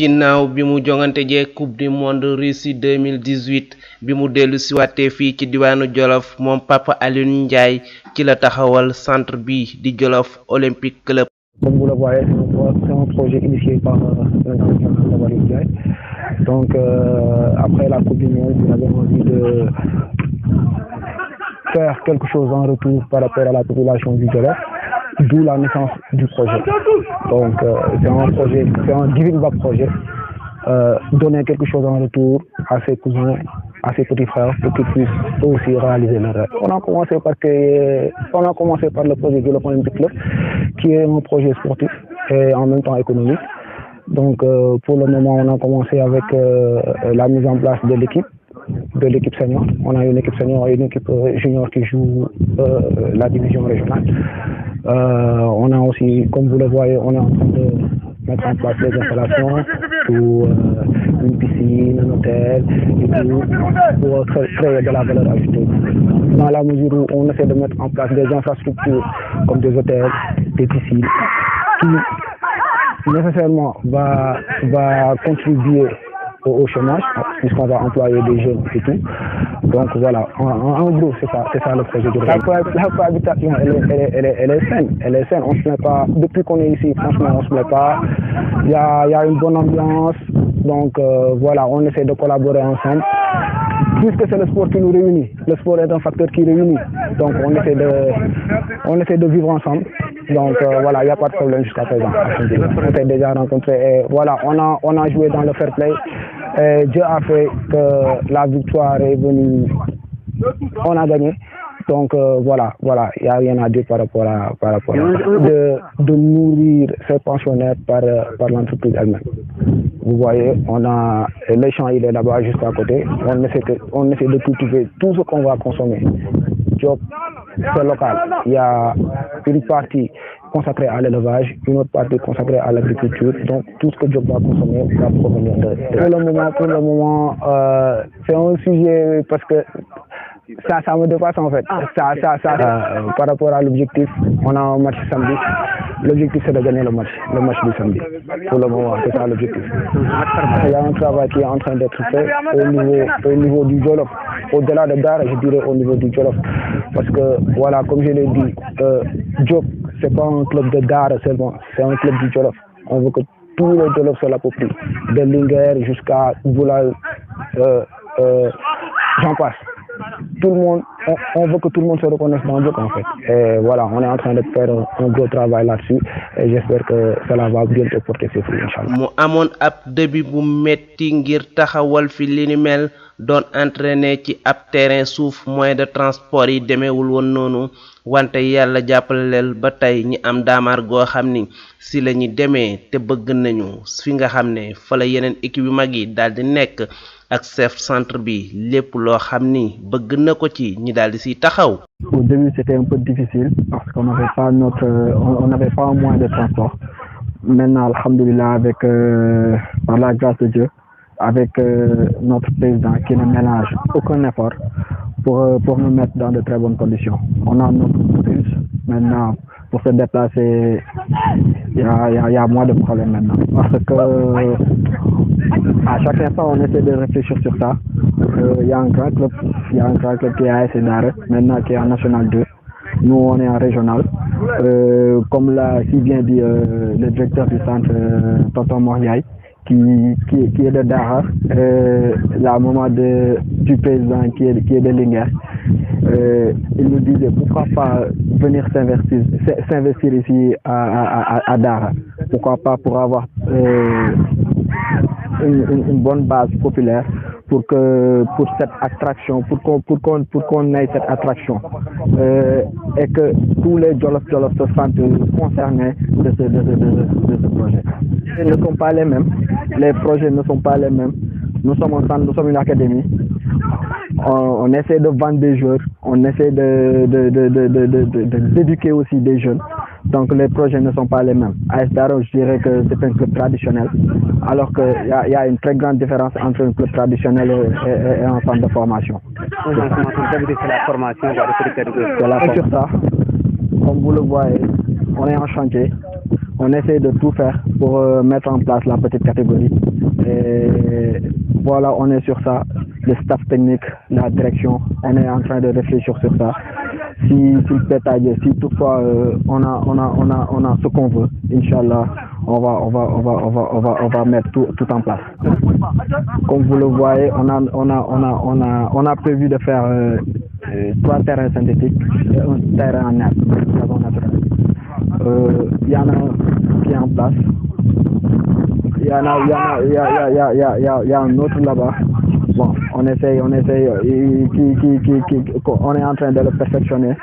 ginnaaw bi mu jongante jee coupe du monde Russie 2018 bi mu dellu si waatee fii ci diwaanu Jolof moom Papa Alioune Ndiaye ci la taxawal centre bi di Jolof Olympique Club. Comme vous le voyez, c'est un projet initié par Papa Alioune Ndiaye. Donc après la coupe du monde, nous avons envie de faire quelque chose en retour par rapport à la population du Jolof, d'où la naissance du projet. Donc c'est un projet, c'est un giving back projet, donner quelque chose en retour à ses cousins, à ses petits frères pour qu'ils puissent aussi réaliser leur rêve. On a commencé par le projet Jolof Olympique Club, qui est un projet sportif et en même temps économique. Donc pour le moment, on a commencé avec la mise en place de l'équipe senior. On a une équipe senior et une équipe junior qui joue la division régionale. On a aussi, comme vous le voyez, on est en train de mettre en place les installations pour une piscine, un hôtel et tout, pour créer de la valeur ajoutée. Dans la mesure où on essaie de mettre en place des infrastructures comme des hôtels, des piscines, qui nécessairement va contribuer au chômage, puisqu'on va employer des jeunes et tout. Donc voilà, en gros, c'est ça le projet de la cohabitation, elle est saine, on se met pas, depuis qu'on est ici, franchement, on se met pas, il y a une bonne ambiance, donc voilà, on essaie de collaborer ensemble. Puisque c'est le sport qui nous réunit, le sport est un facteur qui réunit, donc on essaie de vivre ensemble. Donc voilà, il n'y a pas de problème jusqu'à présent. On s'est déjà rencontrés et voilà, on a joué dans le fair play. Et Dieu a fait que la victoire est venue, on a gagné. Donc voilà, il n'y a rien à dire par rapport à de nourrir ces pensionnaires par l'entreprise elle-même. Vous voyez, le champ il est là-bas juste à côté. On essaie de cultiver tout ce qu'on va consommer. Job, c'est local. Il y a une partie consacrée à l'élevage, une autre partie consacrée à l'agriculture. Donc tout ce que Job va consommer va provenir de. Pour le moment, c'est un sujet parce que ça me dépasse en fait. Par rapport à l'objectif, on a un match samedi. L'objectif c'est de gagner le match du samedi. Pour le moment, c'est ça l'objectif. Il y a un travail qui est en train d'être fait au niveau du Jolof. Au-delà de Dara, je dirais au niveau du Jolof. Parce que voilà, comme je l'ai dit, Job, c'est pas un club de Dara seulement, c'est un club du Jolof. On veut que tous les Jolof se l'approprient. De Linguère jusqu'à Boulal, j'en passe. Tout le monde, on veut que tout le monde se reconnaisse dans Job en fait. Et voilà, on est en train de faire un gros travail là-dessus et j'espère que cela va bientôt porter ses fruits, Inch'Allah. mu amoon ab début bu metti ngir taxawal fi li ni mel doon entraîner ci ab terrain suuf, moyen de transport yi demeewul woon noonu, wante yàlla jàppaleel ba tey ñi am daamar goo xam ni si la ñi demee te bëgg nañu fi nga xam ne fa la yeneen équipe yu mag yi daal di nekk ak chef centre bi lépp loo xam ni bëgg na ko ci ñi daal di siy taxaw. Au début c'était un peu difficile parce qu'on n'avait pas un moyen de transport. Maintenant alhamdoulilah avec par la grâce de Dieu, avec notre président qui ne ménage aucun effort pour nous mettre dans de très bonnes conditions. On a notre bus maintenant pour se déplacer, il y a moins de problèmes maintenant. Parce que à chaque instant on essaie de réfléchir sur ça. Il y a un grand club qui est à Dara, maintenant qui est en National 2. Nous on est en régional. Comme l'a si bien dit le directeur du centre, Tonton Moriaï, qui est de Dara, la maman du président qui est de Linguère. Il nous disait pourquoi pas venir s'investir ici à Dara. Pourquoi pas pour avoir une bonne base populaire pour cette attraction, pour qu'on ait cette attraction et que tous les Jolof se sentent concernés de ce projet. Ils ne sont pas les mêmes, les projets ne sont pas les mêmes. Nous sommes un centre, nous sommes une académie. On essaie de vendre des joueurs, on essaie d'éduquer aussi des jeunes. Donc les projets ne sont pas les mêmes. AS Dara, je dirais que c'est un club traditionnel, alors qu'il y a une très grande différence entre un club traditionnel et un centre de formation. C'est la formation, c'est sur ça. Comme vous le voyez, on est en chantier. on essaie de tout faire pour mettre en place la petite catégorie. Et voilà, on est sur ça. Le staff technique, la direction, on est en train de réfléchir sur ça. Si toutefois on a ce qu'on veut, Inch'Allah, on va mettre tout en place. Comme vous le voyez, on a prévu de faire 3 terrains synthétiques et un terrain en herbe, gazon naturel. Il y en a un qui est en place. Il y a un autre là-bas. Bon, on essaye, on est en train de le perfectionner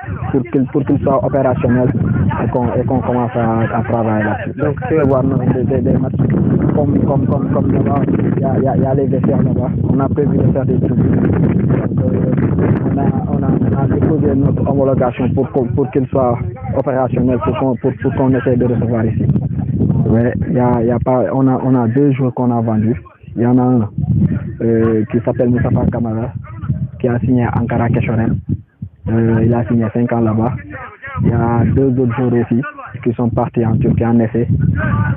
pour qu'il soit opérationnel et qu'on commence à travailler là-dessus. Donc, c'est voir des matchs comme là-bas, il y a les vestiaires là-bas. On a prévu de faire des trucs. Donc, on a déposé notre homologation pour qu'il soit opérationnel, pour qu'on essaye de recevoir ici. Mais on a 2 joueurs qu'on a vendus. Il y en a un qui s'appelle Moustapha Kamara, qui a signé à Ankara Keshorem. Il a signé 5 ans là-bas. Il y a 2 autres joueurs aussi qui sont partis en Turquie en essai.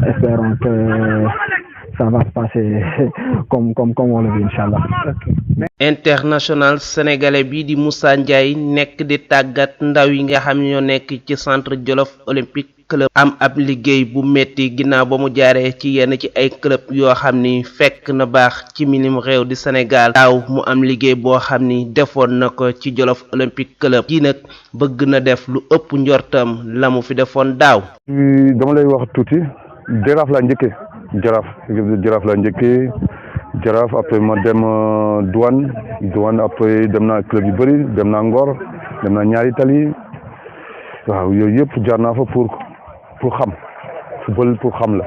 Espérons que ça va se passer comme on le veut, Inch'Allah. International sénégalais bi di Moussa Ndiaye nekk di tàggat ndaw yi nga xam ñoo nekk ci centre Jolof Olympique club am ab liggéey bu metti ginnaaw ba mu jaaree ci yenn ci ay club yoo xam ni fekk na baax ci minim réew di Sénégal daaw mu am liggéey boo xam ni defoon na ko ci Jolof Olympique club kii nag bëgg na def lu ëpp njortam la mu fi defoon daaw. dama lay wax tuuti Jaraaf laa njëkkee Jaraaf laa njëkkee Jaraaf après ma dem douane après dem naa club yu bëri dem naa Ngor dem naa Ñaari Tali waaw yooyu yëpp jaar naa fa pour xam football pour xam la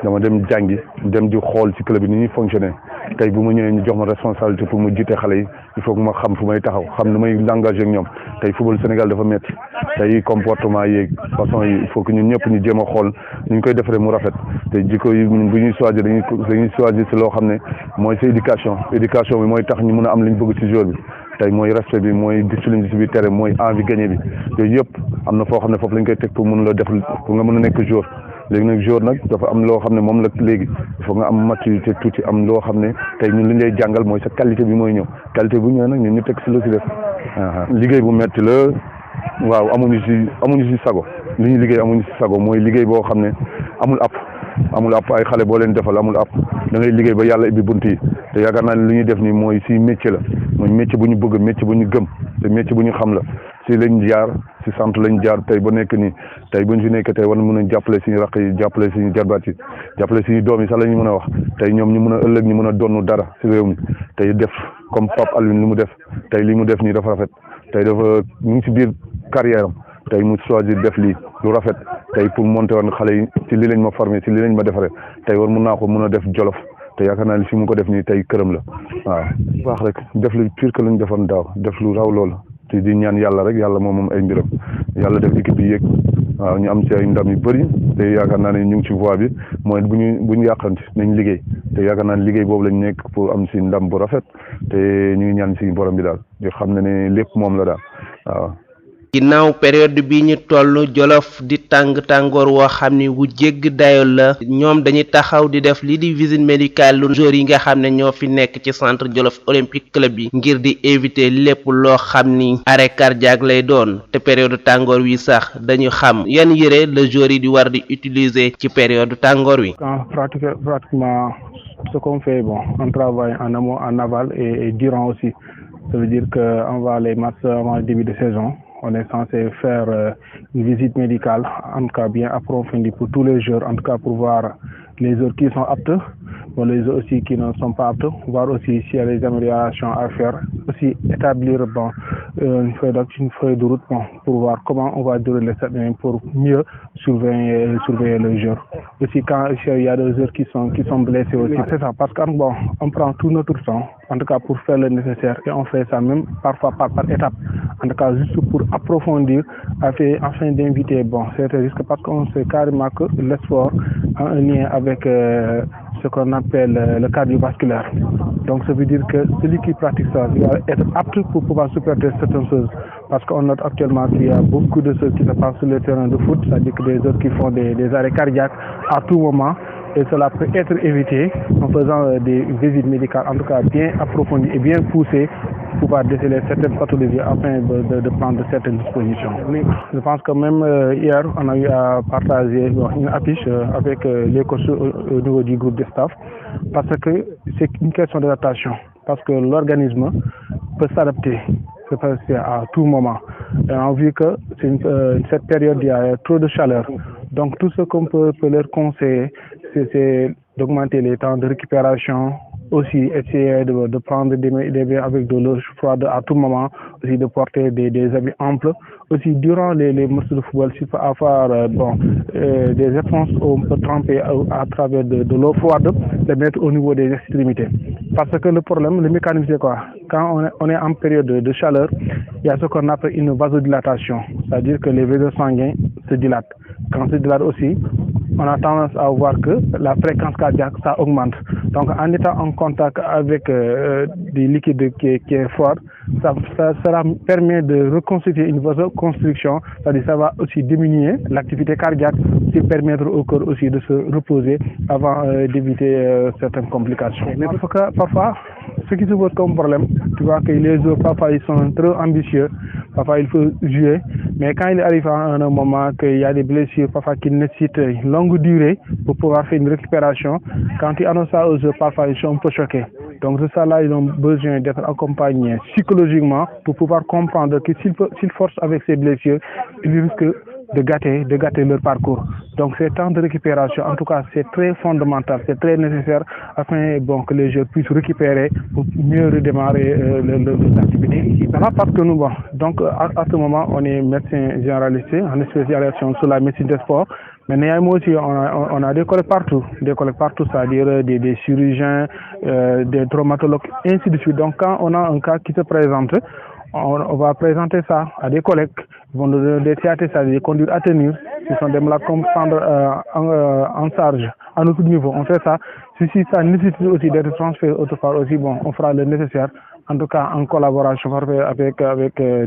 dama dem jàngi dem di xool ci club yi ni ñuy fonctionner tey bu ma ñëwee ñu jox ma responsabilité pour mu jiite xale yi il faut que ma xam fu may taxaw xam nu may engagé ak ñoom tey football Sénégal dafa métti tey comportement yeeg façon yi il faut que ñun ñëpp ñu jéem a xool ñu koy defaree mu rafet te jikko yi bu ñuy choisir dañuy choisir ci loo xam ne mooy sa éducation bi mooy tax ñu mën a am li ñu bëgg ci joueur bi tey mooy respect bi mooy discipline bi ci biir terrain mooy envie gagner bi yooyu yëpp am na foo xam ne foofu lañ koy teg pour mën la def pour nga mën a nekk joueur léegi nag joueur nag dafa am loo xam ne moom la léegi il faut nga am maturité tuuti am loo xam ne tey ñun li ñu lay jàngal mooy sa qualité bi mooy ñëw qualité bu ñëwee nag ñun ñu teg ci la ci def liggéey bu metti la waaw amuñu ci sago li ñu liggéey amuñu ci sago mooy liggéey boo xam ne amul app ay xale boo leen defal amul app da ngay liggéey ba yàlla ibbi bunt yi te yaakaar naa ne li ñuy def nii mooy ci métier la mooy métier bu ñu bëgg métier bu ñu gëm te métier bu ñu xam la ci lañ jaar ci centre lañ jaar tey ba nekk nii tey bu ñu fi nekk tey war na mën a jàppale suñu raq yi jàppale suñu jarbaat yi jàppale suñu doom yi sax la ñu mën a wax tey ñoom ñu mën a ëllëg ñu mën a donnu dara ci réew mi tey def comme Pape Alioune li mu def tey li mu def nii dafa rafet tey dafa ñu ngi ci biir carrière am tey mu choisir def lii lu rafet tey pour monter woon xale yi ci li lañ ma formé ci li lañ ma defaree tey war mun naa ko mën a def Jolof te yaakaar naa ne fi mu ko def nii tey këram la waaw baax rek def lu pire que lañ defoon daaw def lu raw loolu te di ñaan yàlla rek yàlla moom ay mbiram yàlla def équipe bi yéeg waaw ñu am ci ay ndam yu bëri te yaakaar naa ne ñu ngi ci voie bi mooy bu ñu yàqanti nañ liggéey te yaakaar naa ne liggéey boobu lañ nekk pour am si ndam bu rafet te ñu ngi ñaan si borom bi daal di xam ne lépp moom la daal waaw. ginnaaw période bi ñu toll Jolof di tàngoor woo xam ni wu jégg dayo la ñoom dañuy taxaw di def lii di visite médicale lu joueurs yi nga xam ne ñoo fi nekk ci centre Jolof Olympique club bi ngir di éviter lépp loo xam ni arrêt cardiaque lay doon te période tàngoor wi sax dañu xam yan yére la joueurs yi di war di utiliser ci période tàngoor wi. Pratiquement ce qu'on fait, bon, on travaille en amont, en aval et durant aussi. Ça veut dire qu'on va les matchs avant le début de saison. On est censé faire une visite médicale, en tout cas bien approfondie pour tous les joueurs, en tout cas pour voir les joueurs qui sont aptes, bon, les joueurs aussi qui ne sont pas aptes, voir aussi s'il y a des améliorations à faire, aussi établir une feuille de route pour voir comment on va dérouler cette année pour mieux surveiller les joueurs. Aussi quand il y a des joueurs qui sont blessés aussi, c'est ça, parce qu'on prend tout notre temps, en tout cas pour faire le nécessaire et on fait ça même parfois par étape, en tout cas juste pour approfondir afin d'inviter certains risques parce qu'on sait carrément que le sport a un lien avec ce qu'on appelle le cardiovasculaire. Donc ça veut dire que celui qui pratique ça doit être apte pour pouvoir supporter certaines choses. parce qu'on note actuellement qu'il y a beaucoup de choses qui se passent sur le terrain de foot, c'est-à-dire que des autres qui font des arrêts cardiaques à tout moment, et cela peut être évité en faisant des visites médicales, en tout cas bien approfondies et bien poussées, pour pouvoir déceler certaines pathologies afin de prendre certaines dispositions. Mais je pense que même hier, on a eu à partager une affiche avec les coachs au niveau du groupe de staff, parce que c'est une question d'adaptation, parce que l'organisme peut s'adapter à tout moment. Et on a vu que cette période, il y a trop de chaleur. Donc tout ce qu'on peut leur conseiller, c'est d'augmenter les temps de récupération, aussi essayer de prendre des bains avec de l'eau froide à tout moment, aussi de porter des habits amples. Aussi durant les matchs de football, s'il faut avoir des éponges, on peut tremper à travers de l'eau froide, les mettre au niveau des extrémités. Parce que le problème, le mécanisme c'est quoi? Quand on est en période de chaleur, il y a ce qu'on appelle une vasodilatation, c'est-à-dire que les vaisseaux sanguins se dilatent. Quand se dilatent aussi, on a tendance à voir que la fréquence cardiaque, ça augmente. Donc, en étant en contact avec des liquides qui est fort, ça permet de reconstituer une vasoconstriction, c'est-à-dire ça va aussi diminuer l'activité cardiaque, et permettre au corps aussi de se reposer avant d'éviter certaines complications. Mais parfois, ce qui se pose comme problème, tu vois que les joueurs, parfois, ils sont trop ambitieux, parfois, il faut jouer, mais quand il arrive à un moment qu'il y a des blessures, parfois, qui nécessitent une longue durée pour pouvoir faire une récupération, quand ils annoncent ça aux joueurs, parfois, ils sont un peu choqués. Donc, de ça, là, ils ont besoin d'être accompagnés psychologiquement pour pouvoir comprendre que s'ils forcent avec ces blessures, ils risquent de gâter leur parcours. Donc, ces temps de récupération, en tout cas, c'est très fondamental, c'est très nécessaire afin que les joueurs puissent récupérer pour mieux redémarrer l'activité ici. Voilà, parce que nous, donc, à ce moment, on est médecin généraliste, on est spécialisation sur la médecine des sports. Mais néanmoins aussi, on a des collègues partout, c'est-à-dire des chirurgiens, des traumatologues, ainsi de suite. Donc, quand on a un cas qui se présente, on va présenter ça à des collègues, ils vont nous donner des théâtres, c'est-à-dire des conduites à tenir, ce sont des malades qu'on prendre en charge à notre niveau. On fait ça. Si ça nécessite aussi d'être transféré autre part aussi, on fera le nécessaire, en tout cas en collaboration avec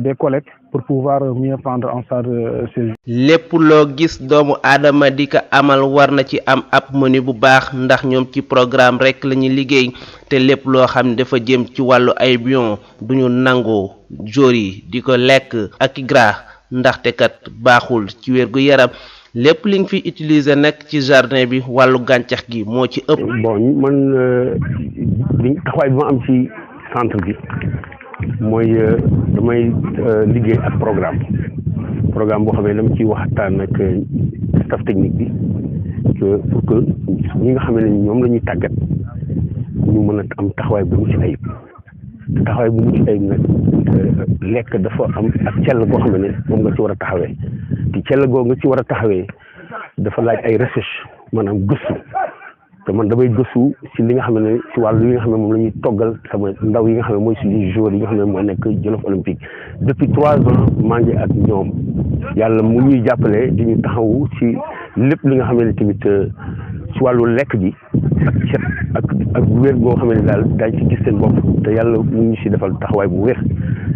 des collègues pour pouvoir mieux prendre en charge ces. lépp loo gis doomu aadama di ko amal war na ci am ab menu bu baax ndax ñoom ci programme rek lañu liggéey te lépp loo xam ne dafa jëm ci wàllu ay bion duñu nangoo joor yi di ko lekk ak gras ndaxte kat baaxul ci wérgu yaram lépp liñ fi utiliser nag ci jardin bi wàllu gàncax gi moo ci ëpp. bon man taxawaay bi ma am ci centre bi mooy damay liggéey ak programme boo xam ne dama ciy waxtaan ak staff technique bi pour que ñi nga xam ne ñoom la ñuy tàggat ñu mën a am taxawaay bu mucc ayib taxawaay bu mucc ayib nag lekk dafa am ak cell goo xam ne moom nga ci war a taxawee te cell goo nga ci war a taxawee dafa laaj ay recherche maanaam gëstu te man damay gëstu ci li nga xam ne ci wàllu li nga xam ne moom la ñuy toggal sama ndaw yi nga xam ne mooy suñu joueurs yi nga xam ne moo nekk Jolof Olympique depuis 3 ans maa ngi ak ñoom yàlla mu ñuy jàppale di ñu taxawu ci lépp li nga xam ne tamit ci wàllu lekk gi ak cet ak wér goo xam ne daal daañ ci gis seen bopp te yàlla mu ngi ci defal taxawaay bu wér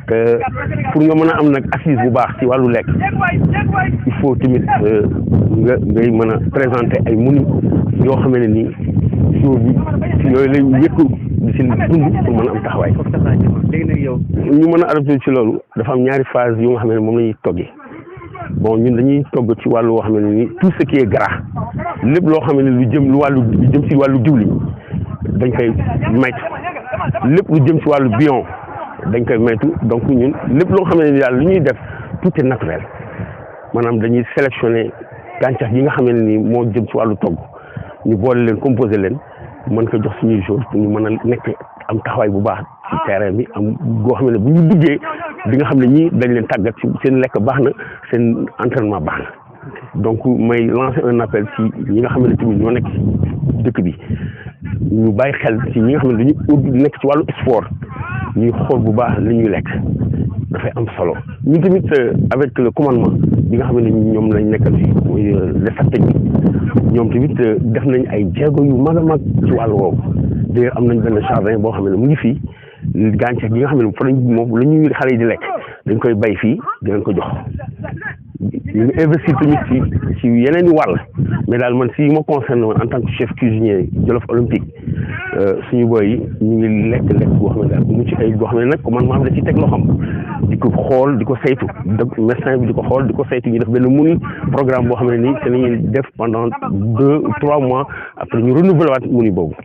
te pour nga mën a am nag assise bu baax ci wàllu lekk il faut tamit ngay mën a présenter ay menu yoo xam ne ni jour bi yooyu lay wékku di ci dund pour mën a am taxawaay. léegi nag yow. ñu mën a adapté ci loolu dafa am ñaari phase yu nga xam ne moom la ñuy toggee bon ñun dañuy togg ci wàllu woo xam ne ni tout ce qui est gras lépp loo xam ne lu jëm ci wàllu diwli dañ koy maytu lépp lu jëm ci wàllu bion dañ koy maytu donc ñun lépp loo xam ne ni daal lu ñuy def tout est naturel maanaam dañuy sélectionner gàncax yi nga xam ne ni moo jëm ci wàllu togg ñu boole leen composé leen mën ko jox suñuy jour pour ñu mën a nekk am taxawaay bu baax ci terrain bi am goo xam ne bu ñu duggee di nga xam ne ñii dañ leen tàggat ci seen lekk baax na seen entraînement baax na donc may lancer un appel ci ñi nga xam ne tamit ñoo nekk ci dëkk bi ñu bàyyi xel ci ñi nga xam ne dañu nekk ci wàllu sport ñuy xool bu baax li ñuy lekk dafay am solo ñu tamit avec le commandement bi nga xam ne ñoom lañ nekkal fii muy les staff techniques ñoom tamit def nañ ay jéego yu mag a mag ci wàllu woowu d'ailleurs am nañ benn jardin boo xam ne mu ngi fii gàncax gi nga xam ne fa lañ moom la ñuy xale yi di lekk dañ koy bay fii dinañ ko jox ñu ngi investir tamit ci yeneen i wàll mais daal man si ma concerne woon en tant que chef cuisinier Jolof Olympique suñu boy yi ñu ngi lekk boo xam ne daal mu ci ay boo xam ne nag man maam da ci teg loo xam di ko xool di ko saytu médecin bi di ko xool di ko saytu ñu def benn muni programme boo xam ne nii te lañuy def pendant 2 ou 3 mois après ñu renouveler waat muni boobu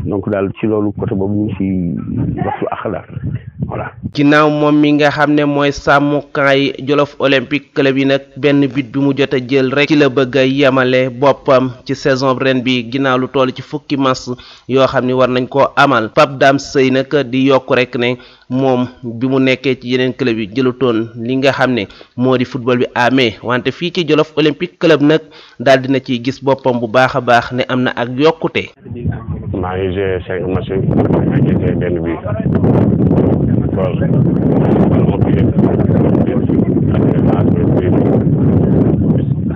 donc daal ci loolu côté boobu ñu ngi si waxtu ak daal voilà. ginnaaw moom mi nga xam ne mooy sàmmukaay Jolof Olympique Club yi nag benn but bi mu jot a jël rek ci la bëgg a yemale boppam ci saison ren bi ginnaaw lu toll ci fukki match yoo xam ni war nañ koo amal Pape Dame Seye nag di yokk rek ne moom bi mu nekkee ci yeneen club yi jëlutoon li nga xam ne moo di football bi amee wante fii ci Jolof Olympique Club nag daal dina ciy gis boppam bu baax a baax ne am na ak yokkute. maa ngi joué 5 match benn bi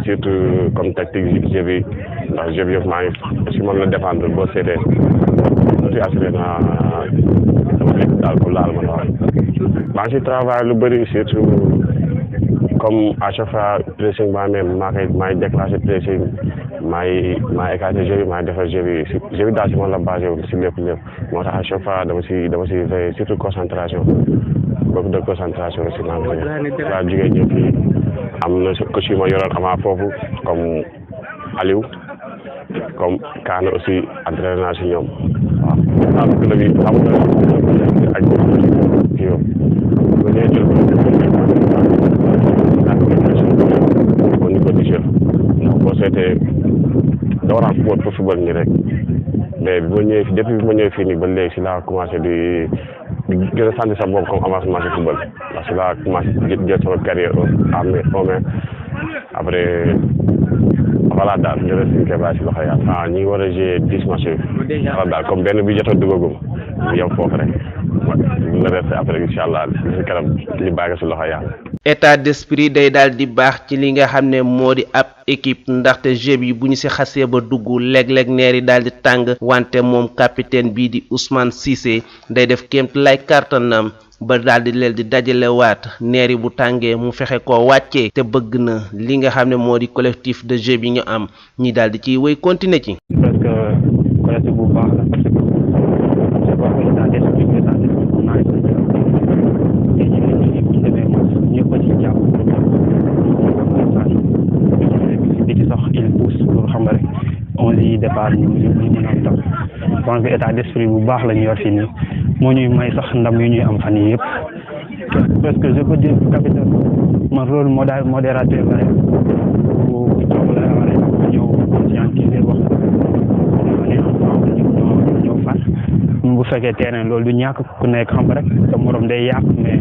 surtout comme tactique jeu bi ndax jeu bi yëpp maa ngi si moom la défendre boo seetee aussi assuré naa sama lépp daal pour laal ma wax maa ngi si travail lu bëri surtout comme à chaque fois pressing ba même maay déclenché pressing maay écarté jeu bi maay defar jeu bi daal si moom la basé wu si lépp moo tax à chaque fois dama si veillé surtout concentration beaucoup de concentration aussi maa ngi waa jugee ñëw fii am na coach yi ma yoroon avant foofu comme Aliou comme Kaana aussi entraîné naa si ñoom waaw club bi xam nga ak kii yow ba ñëwee jël au niveau du jeu ndax boo seetee doo war a pour football nii rek mais bi ma ñëwee depuis bi ma ñëwee fii nii ba léegi si laa commencé di gën a sentir sa bopp comme avancement si football parce que laa commencé jël sama carrière en main après voilà daal jërëjëf suñu kéebaay si loxo yàlla. ñu ngi war a jouer 10 matchs voilà daal comme benn bi jot a dugagum ñu yem foofu rek le reste après incha allah li si kanam li bàyyi si loxo yàlla. état d'esprit day daal di baax ci li nga xam ne moo di ab équipe ndaxte jeu bi bu ñu si xasee ba dugg léeg-léeg neer yi daal di tàng wante moom capitaine bii di Ousmane Cissé day def kéemt lay kartanam ba daal di leen di dajale waat neer yi bu tàngee mu fexe koo wàccee te bëgg na li nga xam ne moo di collectif de jeu bi ñu am ñi daal di ciy wéy continuer ci. parce que collectif bu baax la parce que c'est pas que état d'esprit ñëpp a ci jàpp bi ci sax il pousse pour xam nga rek on y départ ñu mën a am tam je pense que état d'esprit bu baax la ñu yor fii nii moo ñuy may sax ndam yu ñuy am fan yii yëpp parce que je peux dire capitaine mon rôle modérateur la rek bu jox la rek ñëw conscientiser wax ne ensemble ñoo far bu fekkee terrain loolu du ñàkk ku nekk xam rek sa morom day yàq mais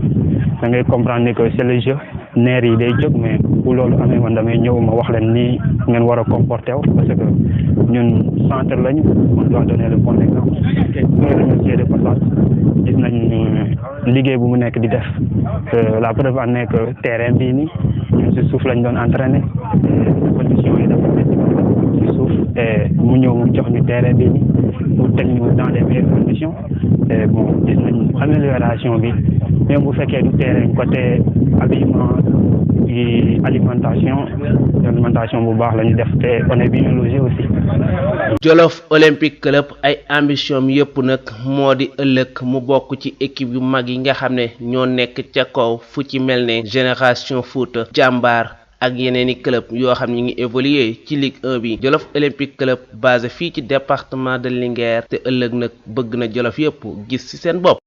da ngay comprendre ni que c'est le jeu neer yi day jóg mais bu loolu amee man damay ñëw ma wax leen nii ngeen war a comporter wu parce que ñun centre lañu on doit donner le bon exemple. ñu remercier de passage gis nañ liggéey bu mu nekk di def la preuve en est que terrain bii nii ñun si suuf lañ doon entraîner conditions yi dafa métti si suuf mu ñëw mu jox ñu terrain bii nii mu teg ñu dans les meilleures conditions et bon gis nañ amélioration bi même bu fekkee du terrain côté habillement yi alimentation bu baax la ñu def te on est bien logé aussi. Jolof Olympique Club ay ambition yëpp nag moo di ëllëg mu bokk ci équipe yu mag yi nga xam ne ñoo nekk ca kaw fu ci mel ne Génération Foot Jàmbaar ak yeneeni club yoo xam ne ñu ngi évoluer ci Ligue 1 bi Jolof Olympique Club basé fii ci département de Linguère te ëllëg nag bëgg na Jolof yëpp gis ci seen bopp.